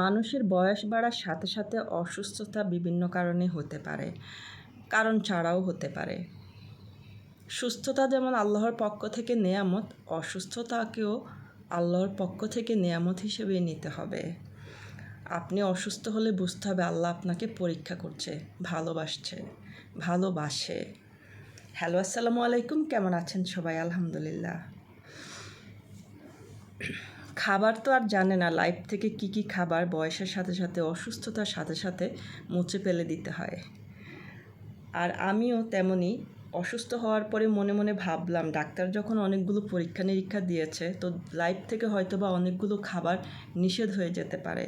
মানুষের বয়স বাড়ার সাথে সাথে অসুস্থতা বিভিন্ন কারণে হতে পারে, কারণ ছাড়াও হতে পারে। সুস্থতা যেমন আল্লাহর পক্ষ থেকে নেয়ামত, অসুস্থতাকেও আল্লাহর পক্ষ থেকে নেয়ামত হিসেবেই নিতে হবে। আপনি অসুস্থ হলে বুঝতে হবে আল্লাহ আপনাকে পরীক্ষা করছে, ভালোবাসে। হ্যালো, আসসালামু আলাইকুম, কেমন আছেন সবাই? আলহামদুলিল্লাহ। খাবার তো আর জানে না লাইফ থেকে কি খাবার বয়সের সাথে সাথে, অসুস্থতার সাথে সাথে মুছে ফেলে দিতে হয়। আর আমিও তেমনই অসুস্থ হওয়ার পরে মনে মনে ভাবলাম, ডাক্তার যখন অনেকগুলো পরীক্ষা নিরীক্ষা দিয়েছে, তো লাইফ থেকে হয়তো বা অনেকগুলো খাবার নিষেধ হয়ে যেতে পারে।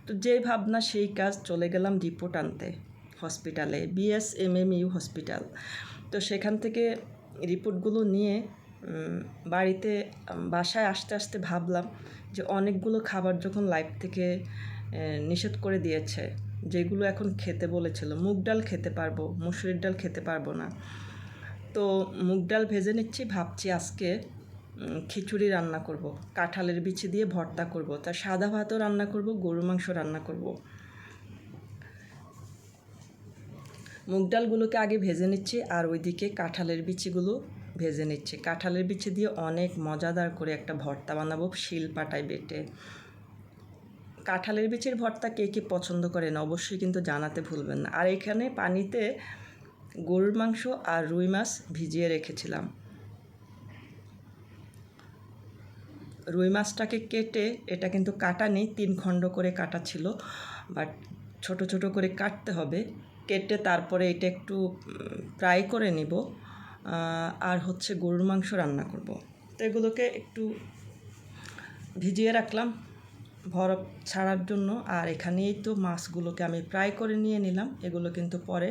তো যে ভাবনা সেই কাজ, চলে গেলাম রিপোর্ট আনতে হসপিটালে, BSMMU হসপিটাল। তো সেখান থেকে রিপোর্টগুলো নিয়ে বাসায় আসতে আসতে ভাবলাম যে অনেকগুলো খাবার যখন লাইফ থেকে নিষেধ করে দিয়েছে, যেগুলো এখন খেতে বলেছিল, মুগ ডাল খেতে পারবো, মসুরির ডাল খেতে পারবো না। তো মুগ ডাল ভেজে নিচ্ছি, ভাবছি আজকে খিচুড়ি রান্না করব, কাঁঠালের বিচি দিয়ে ভর্তা করব, তার সাদা ভাতও রান্না করব, গরু মাংস রান্না করব। মুগ ডালগুলোকে আগে ভেজে নিচ্ছি, আর ওইদিকে কাঁঠালের বিচিগুলো ভেজে নিচ্ছি। কাঁঠালের বিচি দিয়ে অনেক মজাদার করে একটা ভর্তা বানাবো, শিলপাটায় বেটে। কাঁঠালের বিচির ভর্তা কে কে পছন্দ করেন অবশ্যই কিন্তু জানাতে ভুলবেন না। আর এখানে পানিতে গরুর মাংস আর রুই মাছ ভিজিয়ে রেখেছিলাম। রুই মাছটাকে কেটে, এটা কিন্তু কাটা নেই, 3 খণ্ড করে কাটা ছিল, বাট ছোট ছোট করে কাটতে হবে। কেটে তারপরে এটা একটু ফ্রাই করে নিব, আর হচ্ছে গরুর মাংস রান্না করব। তো এগুলোকে একটু ভিজিয়ে রাখলাম বরফ ছাড়ার জন্য। আর এখানেই তো মাছগুলোকে আমি ফ্রাই করে নিয়ে নিলাম। এগুলো কিন্তু পরে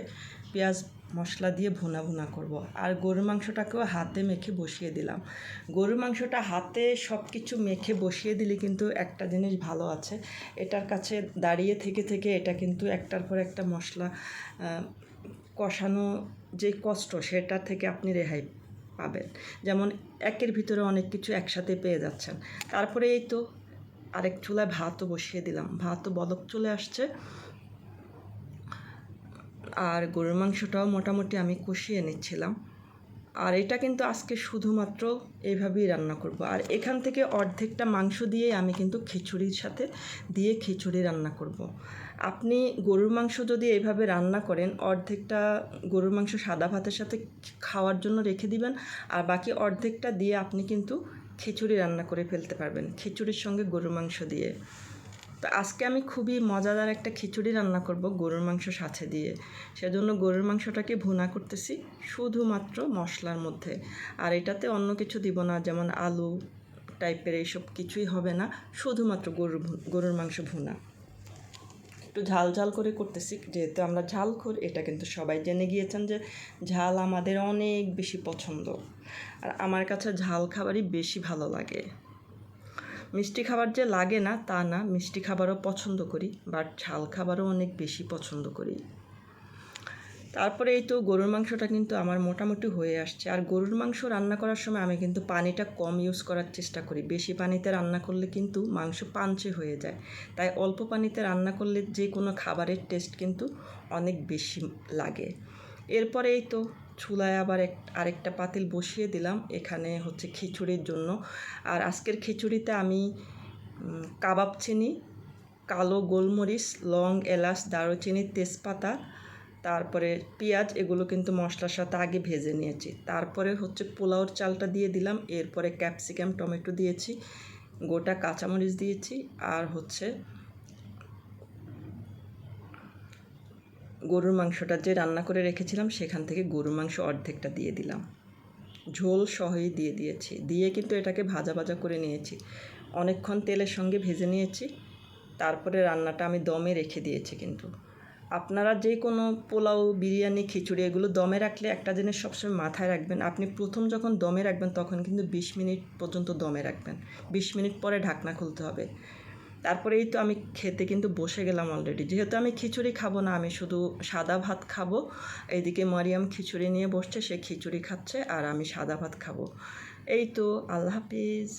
পেঁয়াজ মশলা দিয়ে ভুনা করব। আর গরুর মাংসটাকেও হাতে মেখে বসিয়ে দিলাম। গরুর মাংসটা হাতে সব কিছু মেখে বসিয়ে দিলে কিন্তু একটা জিনিস ভালো আছে, এটার কাছে দাঁড়িয়ে থেকে এটা কিন্তু একটার পর একটা মশলা কষানো যে কষ্ট, সেটা থেকে আপনি রেহাই পাবেন। যেমন একের ভিতরে অনেক কিছু একসাথে পেয়ে যাচ্ছেন। তারপরে এই তো আরেক চুলায় ভাতও বসিয়ে দিলাম, ভাতও বলক চলে আসছে। আর গরুর মাংসটাও মোটামুটি আমি কষিয়ে নিচ্ছিলাম। আর এটা কিন্তু আজকে শুধুমাত্র এইভাবেই রান্না করব। আর এখান থেকে অর্ধেকটা মাংস দিয়ে আমি কিন্তু খিচুড়ির সাথে দিয়ে খিচুড়ি রান্না করব। আপনি গরুর মাংস যদি এইভাবে রান্না করেন, অর্ধেকটা গরুর মাংস সাদা ভাতের সাথে খাওয়ার জন্য রেখে দিবেন, আর বাকি অর্ধেকটা দিয়ে আপনি কিন্তু খিচুড়ি রান্না করে ফেলতে পারবেন, খিচুড়ির সঙ্গে গরুর মাংস দিয়ে। তো আজকে আমি খুবই মজাদার একটা খিচুড়ি রান্না করব গরুর মাংস সাথে দিয়ে। সেজন্য গরুর মাংসটাকে ভুনা করতেছি শুধুমাত্র মশলার মধ্যে। আর এটাতে অন্য কিছু দিব না, যেমন আলু টাইপের এইসব কিছুই হবে না, শুধুমাত্র গরুর মাংস ভুনা। একটু ঝাল ঝাল করে করতেছি, যেহেতু আমরা ঝালখোর, এটা কিন্তু সবাই জেনে গিয়েছেন যে ঝাল আমাদের অনেক বেশি পছন্দ। আর আমার কাছে ঝাল খাবারই বেশি ভালো লাগে। মিষ্টি খাবার যে লাগে না তা না, মিষ্টি খাবারও পছন্দ করি, বাট ঝাল খাবারও অনেক বেশি পছন্দ করি। তারপরে এই তো গরুর মাংসটা কিন্তু আমার মোটামুটি হয়ে আসছে। আর গরুর মাংস রান্না করার সময় আমি কিন্তু পানিটা কম ইউজ করার চেষ্টা করি। বেশি পানিতে রান্না করলে কিন্তু মাংস পাঞ্চে হয়ে যায়, তাই অল্প পানিতে রান্না করলে যে কোনো খাবারের টেস্ট কিন্তু অনেক বেশি লাগে। এরপরে এই তো চুলায় আবার আরেকটা পাতিল বসিয়ে দিলাম, এখানে হচ্ছে খিচুড়ির জন্য। আর আজকের খিচুড়িতে আমি কাবাব চিনি, কালো গোলমরিচ, লং, এলাচ, দারুচিনি, তেজপাতা, তারপরে পেঁয়াজ, এগুলো কিন্তু মশলার সাথে আগে ভেজে নিয়েছি। তারপরে হচ্ছে পোলাওর চালটা দিয়ে দিলাম, এরপরে ক্যাপসিকাম, টমেটো দিয়েছি, গোটা কাঁচামরিচ দিয়েছি, আর হচ্ছে গরুর মাংসটা যে রান্না করে রেখেছিলাম সেখান থেকে গরুর মাংস অর্ধেকটা দিয়ে দিলাম, ঝোল সহই দিয়ে দিয়েছি। দিয়ে কিন্তু এটাকে ভাজা করে নিয়েছি, অনেকক্ষণ তেলের সঙ্গে ভেজে নিয়েছি। তারপরে রান্নাটা আমি দমে রেখে দিয়েছি। কিন্তু আপনারা যে কোনো পোলাও, বিরিয়ানি, খিচুড়ি এগুলো দমে রাখলে একটা জিনিস সবসময় মাথায় রাখবেন, আপনি প্রথম যখন দমে রাখবেন তখন কিন্তু 20 মিনিট পর্যন্ত দমে রাখবেন, 20 মিনিট পরে ঢাকনা খুলতে হবে। তারপরে এই তো আমি খেতে কিন্তু বসে গেলাম অলরেডি। যেহেতু আমি খিচুড়ি খাবো না, আমি শুধু সাদা ভাত খাবো। এইদিকে মারিয়াম খিচুড়ি নিয়ে বসছে, সে খিচুড়ি খাচ্ছে, আর আমি সাদা ভাত খাবো। এই তো, আল্লাহ হাফিজ।